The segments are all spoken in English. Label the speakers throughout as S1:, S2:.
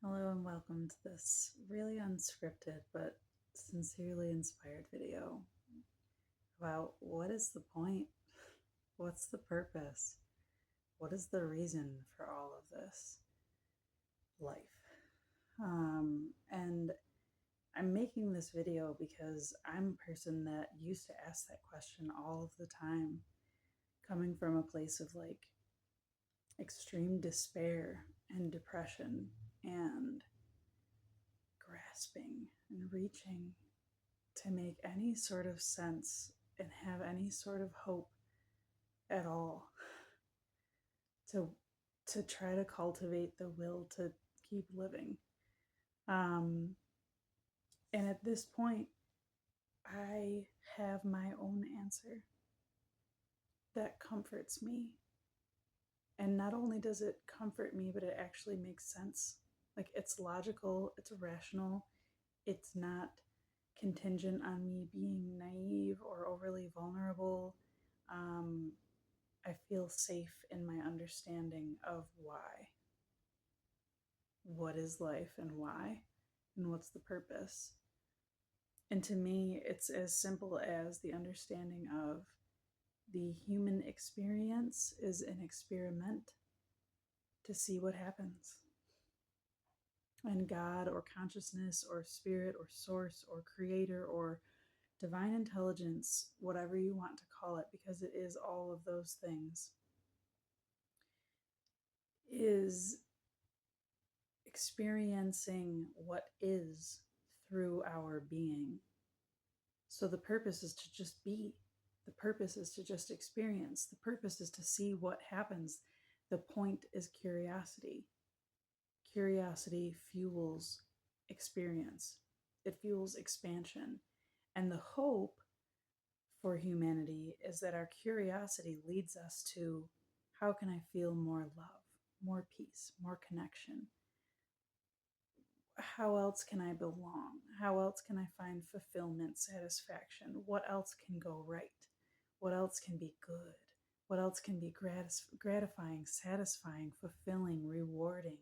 S1: Hello and welcome to this really unscripted but sincerely inspired video about what is the point? What's the purpose? What is the reason for all of this life? And I'm making this video because I'm a person that used to ask that question all of the time, coming from a place of like extreme despair and depression and grasping and reaching to make any sort of sense and have any sort of hope at all, to try to cultivate the will to keep living. um and at this point I have my own answer that comforts me, and not only does it comfort me, but it actually makes sense. Like, it's logical, it's rational, it's not contingent on me being naive or overly vulnerable. um, I feel safe in my understanding of why. What is life and why? And what's the purpose? And to me, it's as simple as the understanding of the human experience is an experiment to see what happens. And God or consciousness or spirit or source or creator or divine intelligence, whatever you want to call it, because it is all of those things, is experiencing what is through our being. So the purpose is to just be. The purpose is to just experience. The purpose is to see what happens. The point is curiosity. Curiosity fuels experience, it fuels expansion. And the hope for humanity is that our curiosity leads us to, how can I feel more love, more peace, more connection? How else can I belong? How else can I find fulfillment, satisfaction? What else can go right? What else can be good? What else can be gratifying, satisfying, fulfilling, rewarding?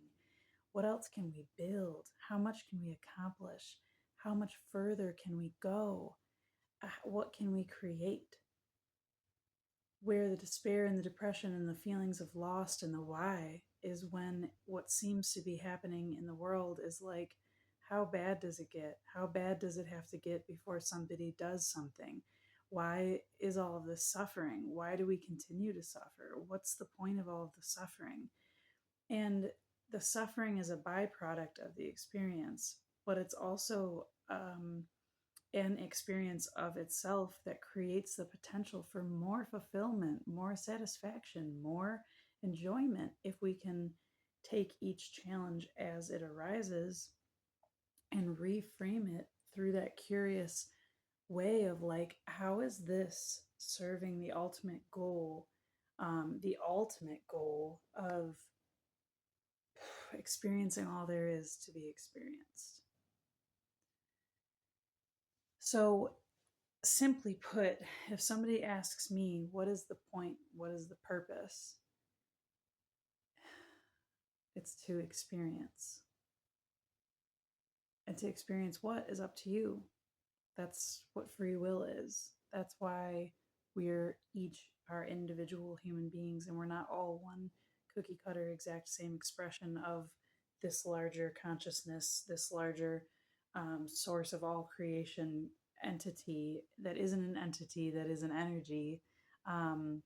S1: What else can we build? How much can we accomplish? How much further can we go? What can we create? Where the despair and the depression and the feelings of lost and the why is when what seems to be happening in the world is like, how bad does it get? How bad does it have to get before somebody does something? Why is all of this suffering? Why do we continue to suffer? What's the point of all of the suffering? And the suffering is a byproduct of the experience, but it's also an experience of itself that creates the potential for more fulfillment, more satisfaction, more enjoyment if we can take each challenge as it arises and reframe it through that curious way of like, how is this serving the ultimate goal of experiencing all there is to be experienced? So, simply put, if somebody asks me, what is the point? What is the purpose? It's to experience. And to experience what is up to you. That's what free will is. That's why we're each our individual human beings, and we're not all one cookie cutter exact same expression of this larger consciousness, this larger source of all creation entity that isn't an entity, that is an energy. Um,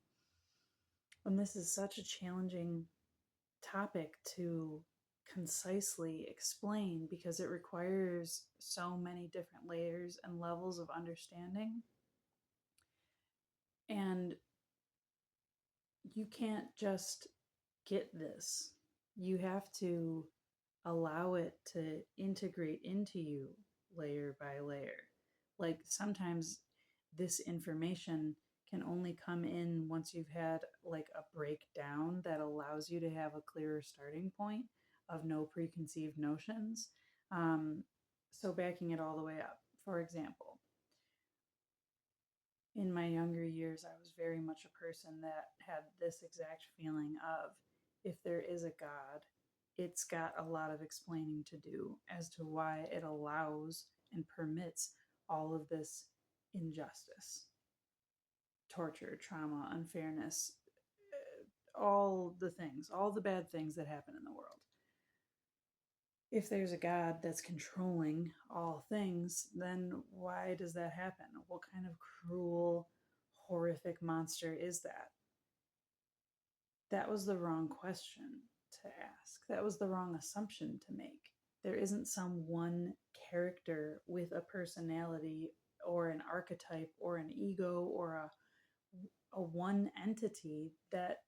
S1: and this is such a challenging topic to concisely explain because it requires so many different layers and levels of understanding. And you can't just get this, you have to allow it to integrate into you layer by layer. Like, sometimes this information can only come in once you've had like a breakdown that allows you to have a clearer starting point of no preconceived notions. So, backing it all the way up, for example, in my younger years, I was very much a person that had this exact feeling of, if there is a God, it's got a lot of explaining to do as to why it allows and permits all of this injustice, torture, trauma, unfairness, all the things, all the bad things that happen in the world. If there's a God that's controlling all things, then why does that happen? What kind of cruel, horrific monster is that? That was the wrong question to ask. That was the wrong assumption to make. There isn't some one character with a personality or an archetype or an ego or a one entity that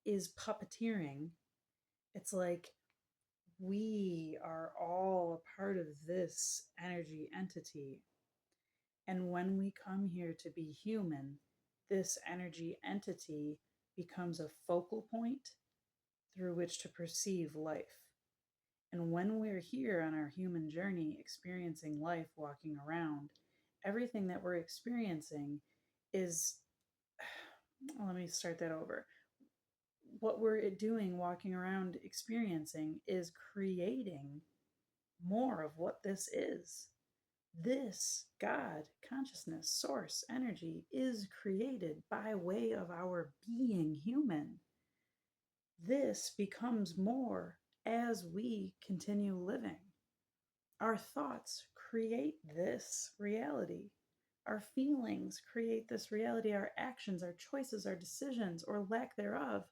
S1: is puppeteering. It's like we are all a part of this energy entity. And when we come here to be human, this energy entity becomes a focal point through which to perceive life. And when we're here on our human journey, experiencing life, walking around, everything that we're experiencing is, let me start that over. What we're doing, walking around, experiencing, is creating more of what this is. This God, consciousness, source, energy is created by way of our being human. This becomes more as we continue living. Our thoughts create this reality. Our feelings create this reality. Our actions, our choices, our decisions, or lack thereof,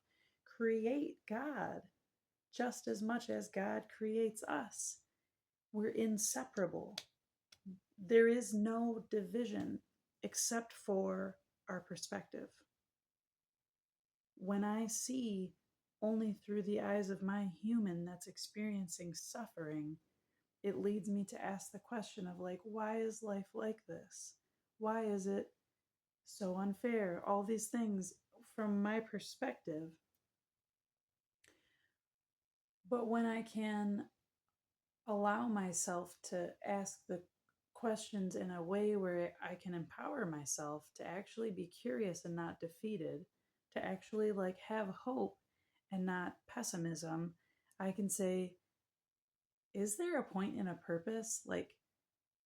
S1: create God just as much as God creates us. We're inseparable. There is no division except for our perspective. When I see only through the eyes of my human that's experiencing suffering, it leads me to ask the question of, like, why is life like this? Why is it so unfair? All these things from my perspective. But when I can allow myself to ask the questions in a way where I can empower myself to actually be curious and not defeated, to actually like have hope and not pessimism, I can say, is there a point and a purpose? Like,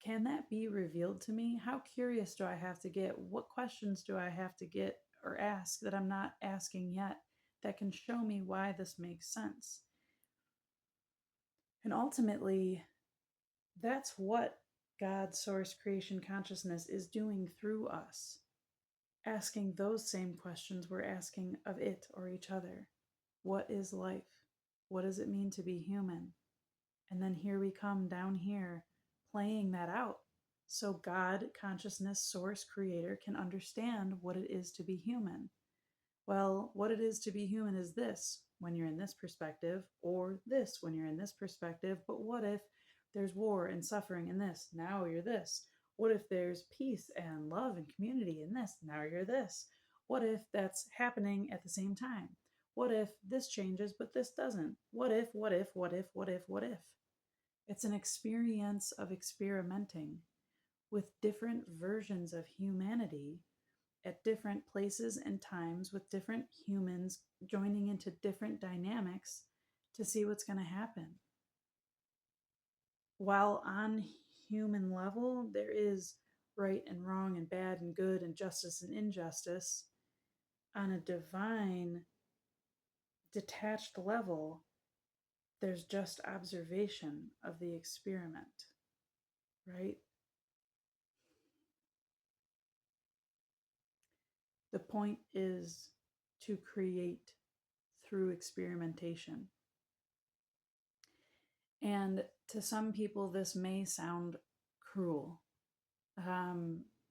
S1: can that be revealed to me? How curious do I have to get? What questions do I have to get or ask that I'm not asking yet that can show me why this makes sense? And ultimately, that's what God, source, creation, consciousness is doing through us. Asking those same questions we're asking of it or each other. What is life? What does it mean to be human? And then here we come down here playing that out so God, consciousness, source, creator can understand what it is to be human. Well, what it is to be human is this when you're in this perspective, or this when you're in this perspective. But what if there's war and suffering in this? Now you're this. What if there's peace and love and community in this? Now you're this. What if that's happening at the same time? What if this changes but this doesn't? What if, what if, what if, what if, what if? It's an experience of experimenting with different versions of humanity at different places and times with different humans joining into different dynamics to see what's going to happen. While on human level, there is right and wrong and bad and good and justice and injustice, on a divine, detached level, there's just observation of the experiment, right? The point is to create through experimentation. And to some people, this may sound cruel,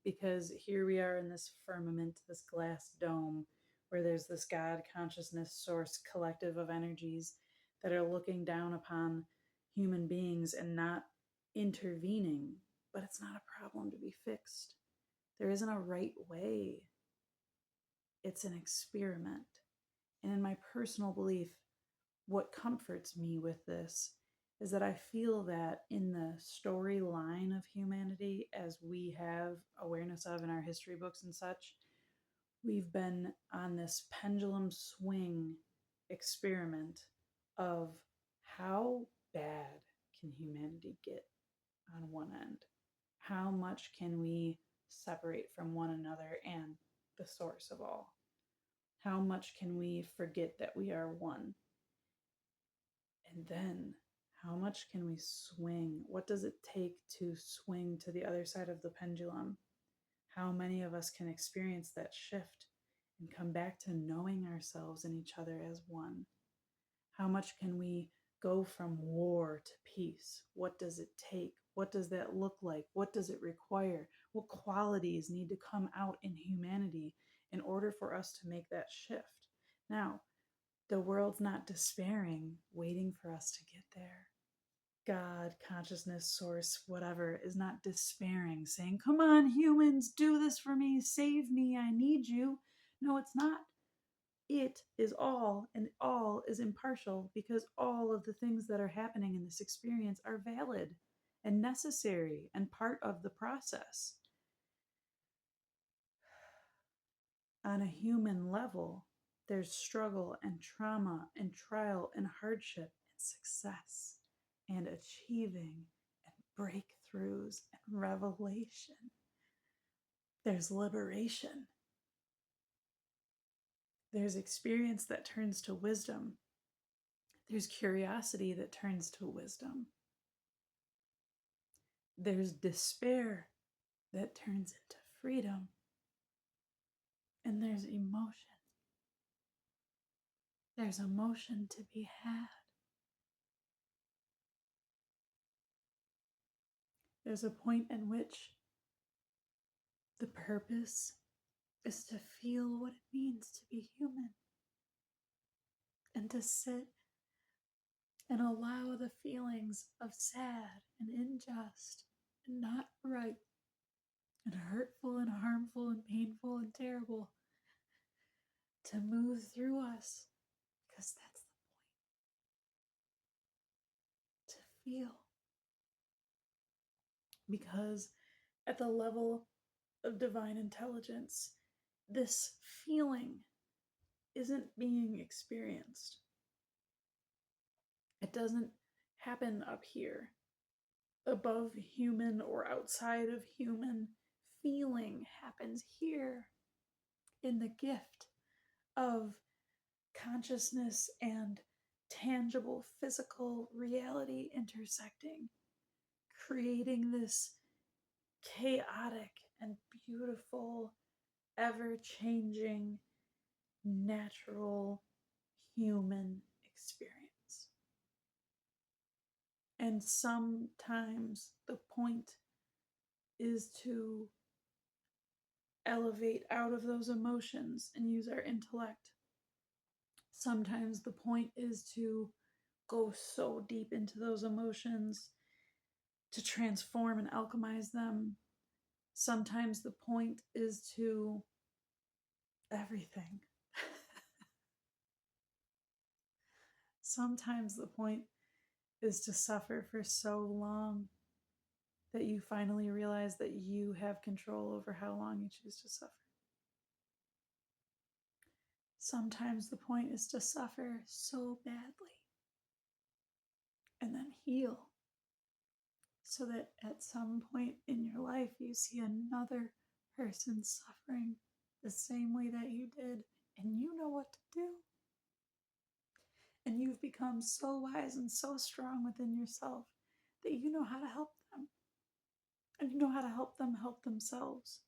S1: because here we are in this firmament, this glass dome, where there's this God, consciousness, source, collective of energies that are looking down upon human beings and not intervening. But it's not a problem to be fixed. There isn't a right way. It's an experiment. And in my personal belief, what comforts me with this is that I feel that in the storyline of humanity, as we have awareness of in our history books and such, we've been on this pendulum swing experiment of How bad can humanity get on one end? How much can we separate from one another and the source of all? How much can we forget that we are one? And then, how much can we swing? What does it take to swing to the other side of the pendulum? How many of us can experience that shift and come back to knowing ourselves and each other as one? How much can we go from war to peace? What does it take? What does that look like? What does it require? What qualities need to come out in humanity in order for us to make that shift? Now, the world's not despairing, waiting for us to get there. God, consciousness, source, whatever, is not despairing, saying, "Come on, humans, do this for me, save me, I need you." No, it's not. It is all, and all is impartial because all of the things that are happening in this experience are valid and necessary and part of the process. On a human level, there's struggle and trauma and trial and hardship and success and achieving and breakthroughs and revelation. There's liberation. There's experience that turns to wisdom. There's curiosity that turns to wisdom. There's despair that turns into freedom. And there's emotion. There's emotion to be had. There's a point in which the purpose is to feel what it means to be human and to sit and allow the feelings of sad and unjust and not right and hurtful and harmful and painful and terrible to move through us, because that's the point, to feel. Because at the level of divine intelligence, this feeling isn't being experienced. It doesn't happen up here, above human or outside of human. Feeling happens here in the gift of consciousness and tangible physical reality intersecting, creating this chaotic and beautiful, ever changing, natural human experience. And sometimes the point is to elevate out of those emotions and use our intellect. Sometimes the point is to go so deep into those emotions to transform and alchemize them. Sometimes the point is to everything. Sometimes the point is to suffer for so long that you finally realize that you have control over how long you choose to suffer. Sometimes the point is to suffer so badly and then heal, so that at some point in your life you see another person suffering the same way that you did, and you know what to do. And you've become so wise and so strong within yourself that you know how to help them. And you know how to help them help themselves.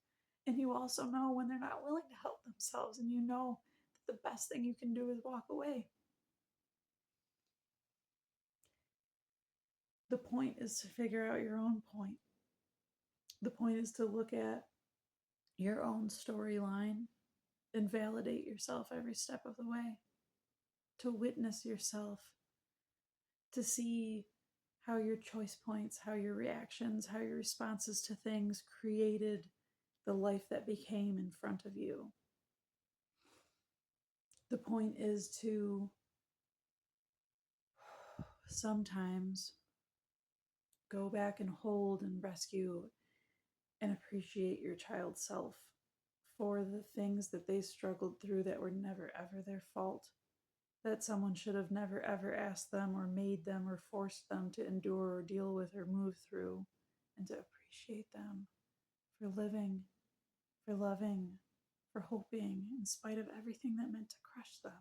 S1: And you also know when they're not willing to help themselves, and you know that the best thing you can do is walk away. The point is to figure out your own point. The point is to look at your own storyline and validate yourself every step of the way, to witness yourself, to see how your choice points, how your reactions, how your responses to things created the life that became in front of you. The point is to sometimes go back and hold and rescue and appreciate your child self for the things that they struggled through that were never ever their fault. that someone should have never ever asked them or made them or forced them to endure or deal with or move through, and to appreciate them for living, for loving, for hoping in spite of everything that meant to crush them.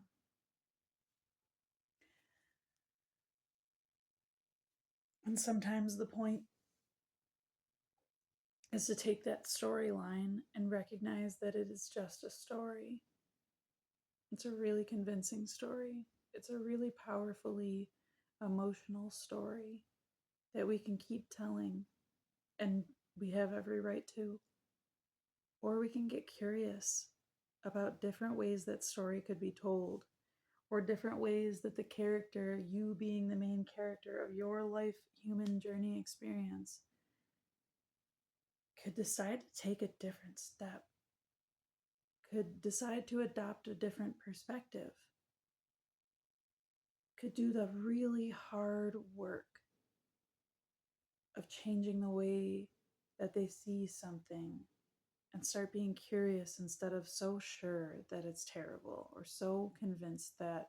S1: And sometimes the point is to take that storyline and recognize that it is just a story. It's a really convincing story. It's a really powerfully emotional story that we can keep telling, and we have every right to. Or we can get curious about different ways that story could be told, or different ways that the character, you being the main character of your life human journey experience, could decide to take a different step, could decide to adopt a different perspective, could do the really hard work of changing the way that they see something and start being curious instead of so sure that it's terrible or so convinced that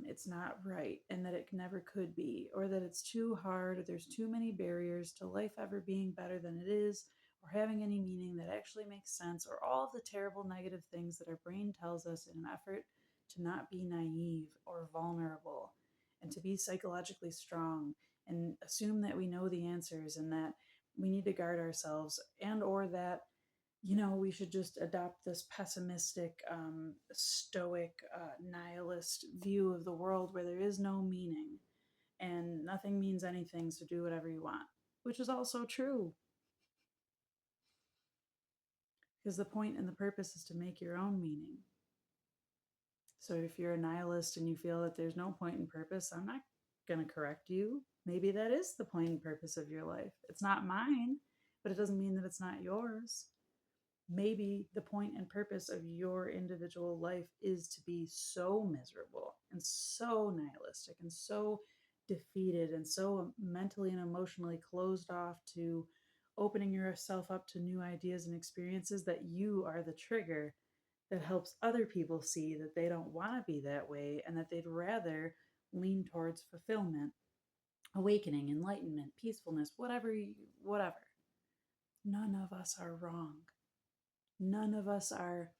S1: it's not right and that it never could be, or that it's too hard, or there's too many barriers to life ever being better than it is, or having any meaning that actually makes sense, or all of the terrible negative things that our brain tells us in an effort to not be naive or vulnerable and to be psychologically strong and assume that we know the answers and that we need to guard ourselves, and or that we should just adopt this pessimistic, stoic, nihilist view of the world where there is no meaning and nothing means anything, so do whatever you want, which is also true. Because the point and the purpose is to make your own meaning. So if you're a nihilist and you feel that there's no point and purpose, I'm not going to correct you. Maybe that is the point and purpose of your life. It's not mine, but it doesn't mean that it's not yours. Maybe the point and purpose of your individual life is to be so miserable and so nihilistic and so defeated and so mentally and emotionally closed off to opening yourself up to new ideas and experiences that you are the trigger that helps other people see that they don't want to be that way and that they'd rather lean towards fulfillment, awakening, enlightenment, peacefulness, whatever. None of us are wrong. None of us are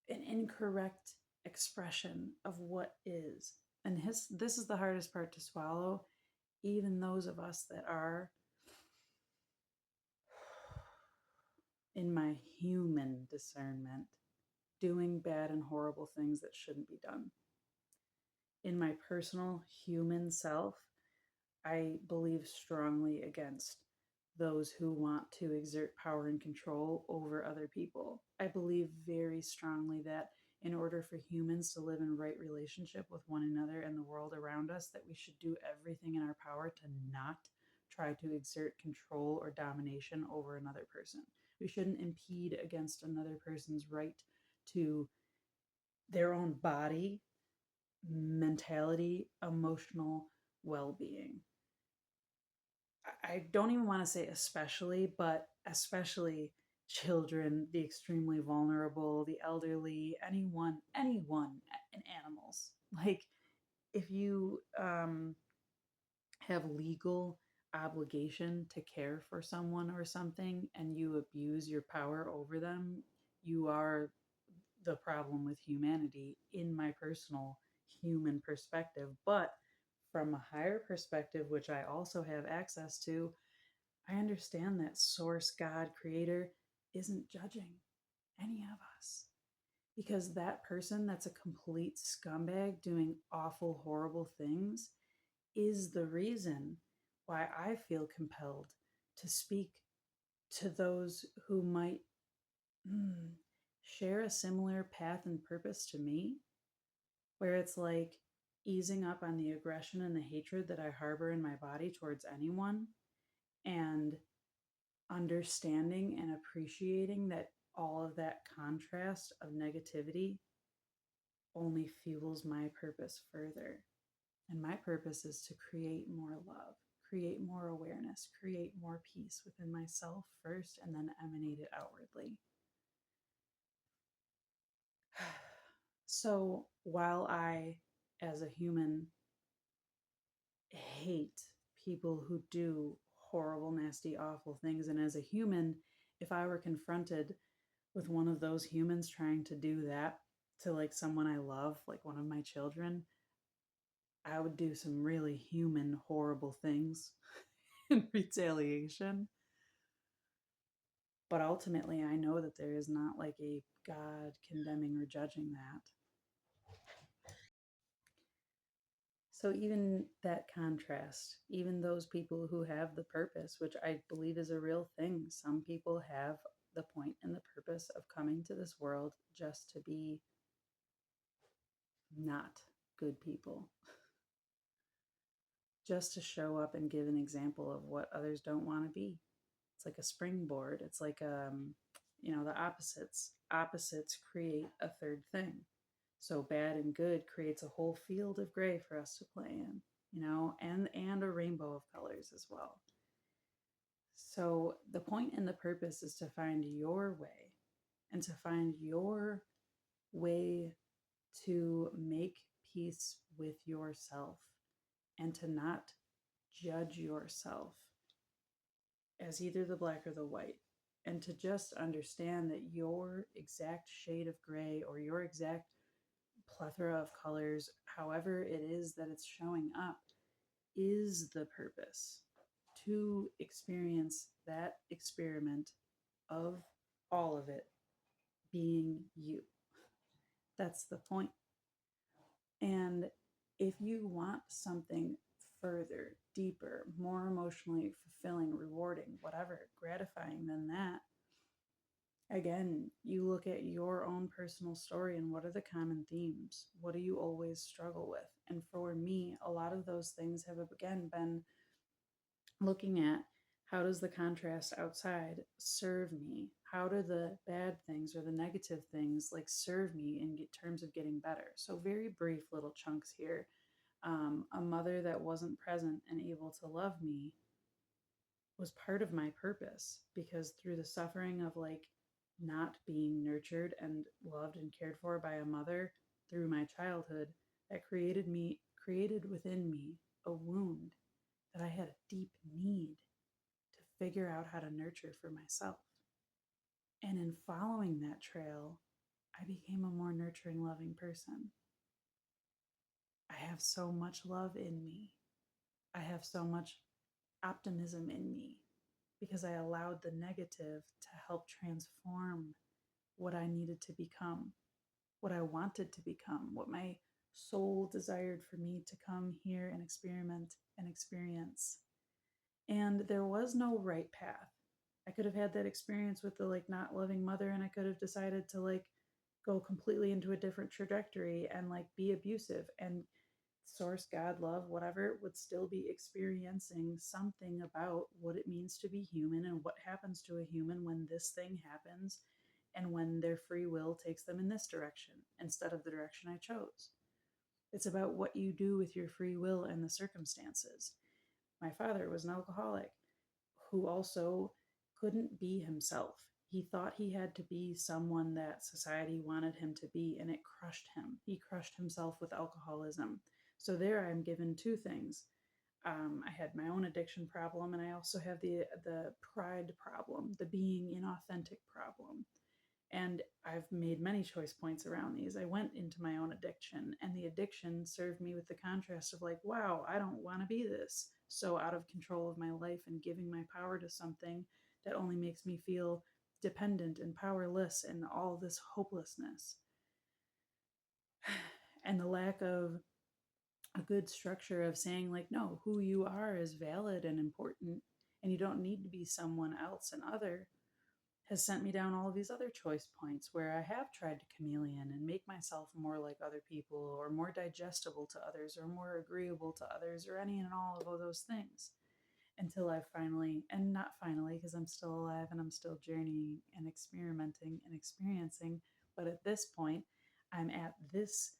S1: an incorrect expression of what is. And this is the hardest part to swallow. Even those of us that are, in my human discernment, doing bad and horrible things that shouldn't be done. In my personal human self, I believe strongly against those who want to exert power and control over other people. I believe very strongly that in order for humans to live in right relationship with one another and the world around us, that we should do everything in our power to not try to exert control or domination over another person. We shouldn't impede against another person's right to their own body, mentality, emotional well-being. I don't even want to say especially, but especially children, the extremely vulnerable, the elderly, anyone, and animals. Like, if you have legal obligation to care for someone or something and you abuse your power over them, you are the problem with humanity, in my personal human perspective. But from a higher perspective, which I also have access to, I understand that source, God, creator, isn't judging any of us. Because that person that's a complete scumbag doing awful, horrible things is the reason why I feel compelled to speak to those who might share a similar path and purpose to me, where it's like easing up on the aggression and the hatred that I harbor in my body towards anyone, and understanding and appreciating that all of that contrast of negativity only fuels my purpose further. And my purpose is to create more love, create more awareness, create more peace within myself first, and then emanate it outwardly. So while I, as a human, hate people who do horrible, nasty, awful things, and as a human, if I were confronted with one of those humans trying to do that to like someone I love, like one of my children, I would do some really human, horrible things in retaliation. But ultimately, I know that there is not like a God condemning or judging that. So, even that contrast, even those people who have the purpose, which I believe is a real thing, some people have the point and the purpose of coming to this world just to be not good people, just to show up and give an example of what others don't want to be. It's like a springboard. It's like the opposites. Opposites create a third thing. So bad and good creates a whole field of gray for us to play in, and a rainbow of colors as well. So the point and the purpose is to find your way and to find your way to make peace with yourself and to not judge yourself as either the black or the white, and to just understand that your exact shade of gray or your exact plethora of colors, however it is that it's showing up, is the purpose to experience that experiment of all of it being you. That's the point. And if you want something further, deeper, more emotionally fulfilling, rewarding, whatever, gratifying than that, again, you look at your own personal story and what are the common themes? What do you always struggle with? And for me, a lot of those things have again been looking at how does the contrast outside serve me? How do the bad things or the negative things like serve me in terms of getting better? So very brief little chunks here. A mother that wasn't present and able to love me was part of my purpose, because through the suffering of like not being nurtured and loved and cared for by a mother through my childhood, that created within me a wound that I had a deep need to figure out how to nurture for myself. And in following that trail, I became a more nurturing, loving person. I have so much love in me. I have so much optimism in me because I allowed the negative to help transform what I needed to become, what I wanted to become, what my soul desired for me to come here and experiment and experience. And there was no right path. I could have had that experience with the like not loving mother, and I could have decided to like go completely into a different trajectory and like be abusive, and source, God, love, whatever, would still be experiencing something about what it means to be human and what happens to a human when this thing happens and when their free will takes them in this direction instead of the direction I chose. It's about what you do with your free will and the circumstances. My father was an alcoholic who also couldn't be himself. He thought he had to be someone that society wanted him to be, and it crushed him. He crushed himself with alcoholism. So there I'm given two things. I had my own addiction problem, and I also have the pride problem, the being inauthentic problem. And I've made many choice points around these. I went into my own addiction, and the addiction served me with the contrast of like, wow, I don't want to be this so out of control of my life and giving my power to something that only makes me feel dependent and powerless and all this hopelessness. And the lack of a good structure of saying, like, no, who you are is valid and important, and you don't need to be someone else and other, has sent me down all of these other choice points where I have tried to chameleon and make myself more like other people or more digestible to others or more agreeable to others or any and all of those things until I finally, and not finally because I'm still alive and I'm still journeying and experimenting and experiencing, but at this point, I'm at this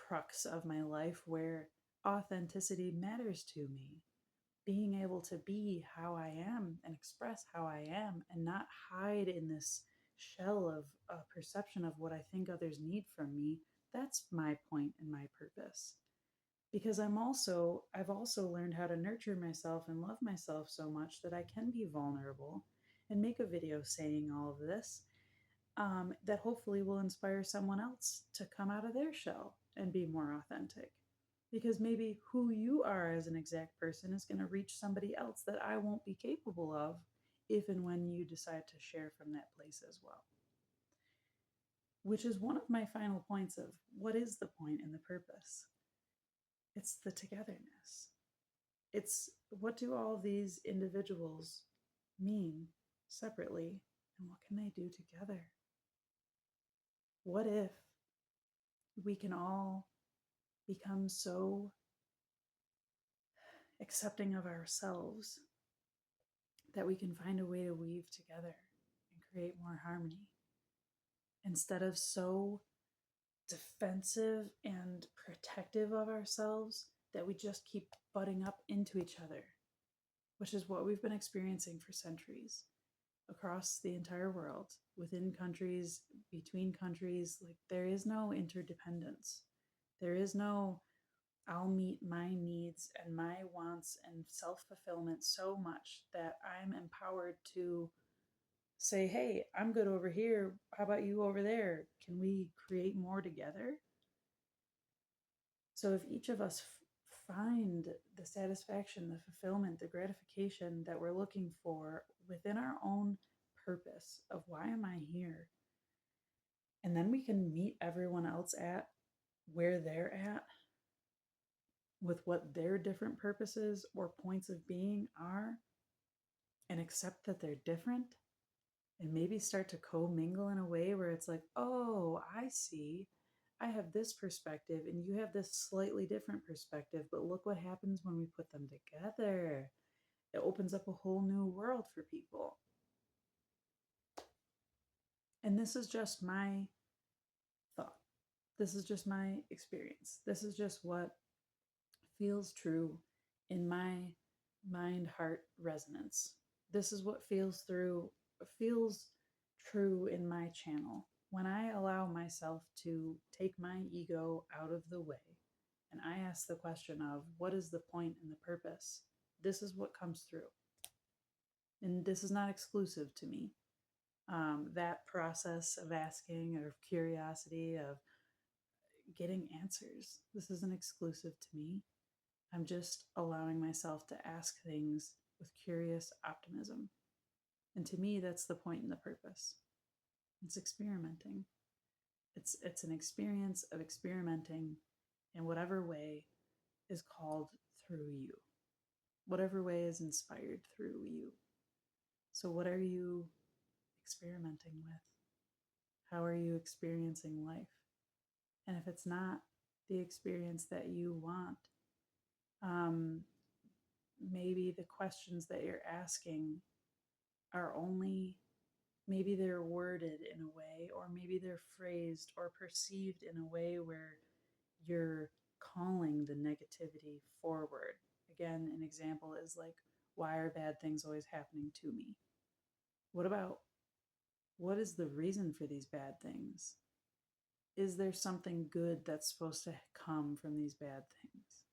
S1: crux of my life where authenticity matters to me, being able to be how I am and express how I am and not hide in this shell of a perception of what I think others need from me That's my point and my purpose. Because I've also learned how to nurture myself and love myself so much that I can be vulnerable and make a video saying all of this, that hopefully will inspire someone else to come out of their shell and be more authentic. Because maybe who you are as an exact person is going to reach somebody else that I won't be capable of if and when you decide to share from that place as well. Which is one of my final points of what is the point and the purpose? It's the togetherness. It's what do all these individuals mean separately and what can they do together? What if we can all become so accepting of ourselves that we can find a way to weave together and create more harmony instead of so defensive and protective of ourselves that we just keep butting up into each other, which is what we've been experiencing for centuries across the entire world, within countries, between countries. Like, there is no interdependence. There is no, I'll meet my needs and my wants and self fulfillment so much that I'm empowered to say, hey, I'm good over here. How about you over there? Can we create more together? So if each of us find the satisfaction, the fulfillment, the gratification that we're looking for within our own purpose of why am I here? And then we can meet everyone else at where they're at with what their different purposes or points of being are and accept that they're different and maybe start to commingle in a way where it's like, oh, I see. I have this perspective and you have this slightly different perspective, but look what happens when we put them together. It opens up a whole new world for people. And this is just my thought. This is just my experience. This is just what feels true in my mind heart resonance. This is what feels true in my channel when I allow myself to take my ego out of the way and I ask the question of what is the point and the purpose. This is what comes through, and this is not exclusive to me. That process of asking, or of curiosity, of getting answers, this isn't exclusive to me. I'm just allowing myself to ask things with curious optimism. And to me, that's the point and the purpose. It's experimenting. It's an experience of experimenting in whatever way is called through you, whatever way is inspired through you. So, what are you experimenting with? How are you experiencing life? And if it's not the experience that you want, um, maybe the questions that you're asking are only, maybe they're worded in a way, or maybe they're phrased or perceived in a way where you're calling the negativity forward. Again, an example is like, why are bad things always happening to me? What about, what is the reason for these bad things? Is there something good that's supposed to come from these bad things?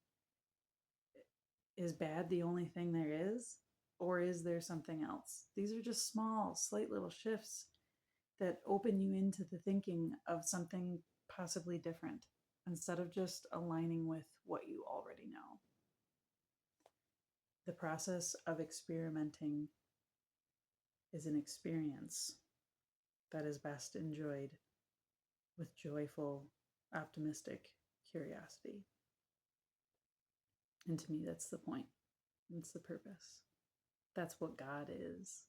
S1: Is bad the only thing there is? Or is there something else? These are just small, slight little shifts that open you into the thinking of something possibly different instead of just aligning with what you already know. The process of experimenting is an experience that is best enjoyed with joyful, optimistic curiosity. And to me, that's the point. It's the purpose. That's what God is.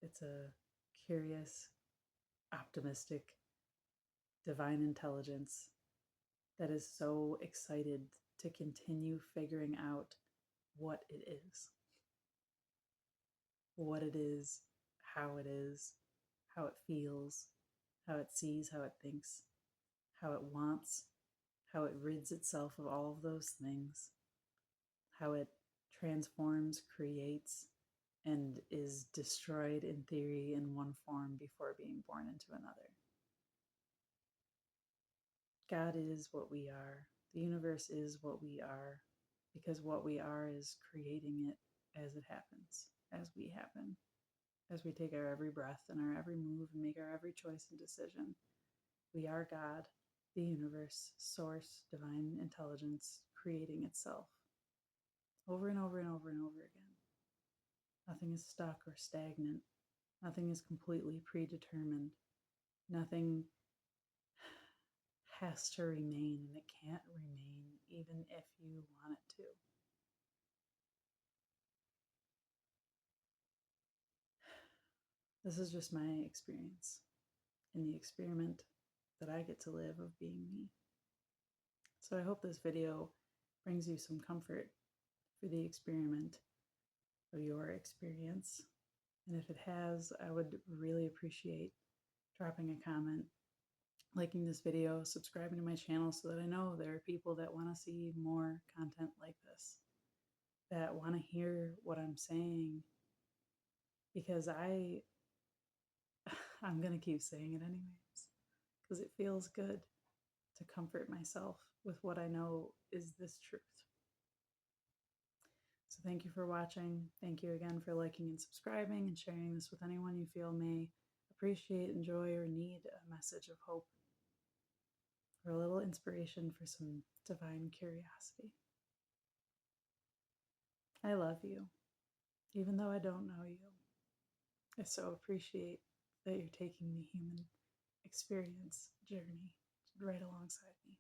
S1: It's a curious, optimistic, divine intelligence that is so excited to continue figuring out what it is. What it is, how it feels, how it sees, how it thinks, how it wants, how it rids itself of all of those things, how it transforms, creates, and is destroyed in theory in one form before being born into another. God is what we are. The universe is what we are because what we are is creating it as it happens, as we happen, as we take our every breath and our every move and make our every choice and decision. We are God, the universe, source, divine intelligence, creating itself over and over and over and over again. Nothing is stuck or stagnant. Nothing is completely predetermined. Nothing has to remain, and it can't remain even if you want it to. This is just my experience in the experiment that I get to live of being me. So I hope this video brings you some comfort for the experiment of your experience. And if it has, I would really appreciate dropping a comment, liking this video, subscribing to my channel so that I know there are people that want to see more content like this, that want to hear what I'm saying, because I'm going to keep saying it anyways, because it feels good to comfort myself with what I know is this truth. So thank you for watching. Thank you again for liking and subscribing and sharing this with anyone you feel may appreciate, enjoy, or need a message of hope or a little inspiration for some divine curiosity. I love you, even though I don't know you. I so appreciate that you're taking the human experience journey right alongside me.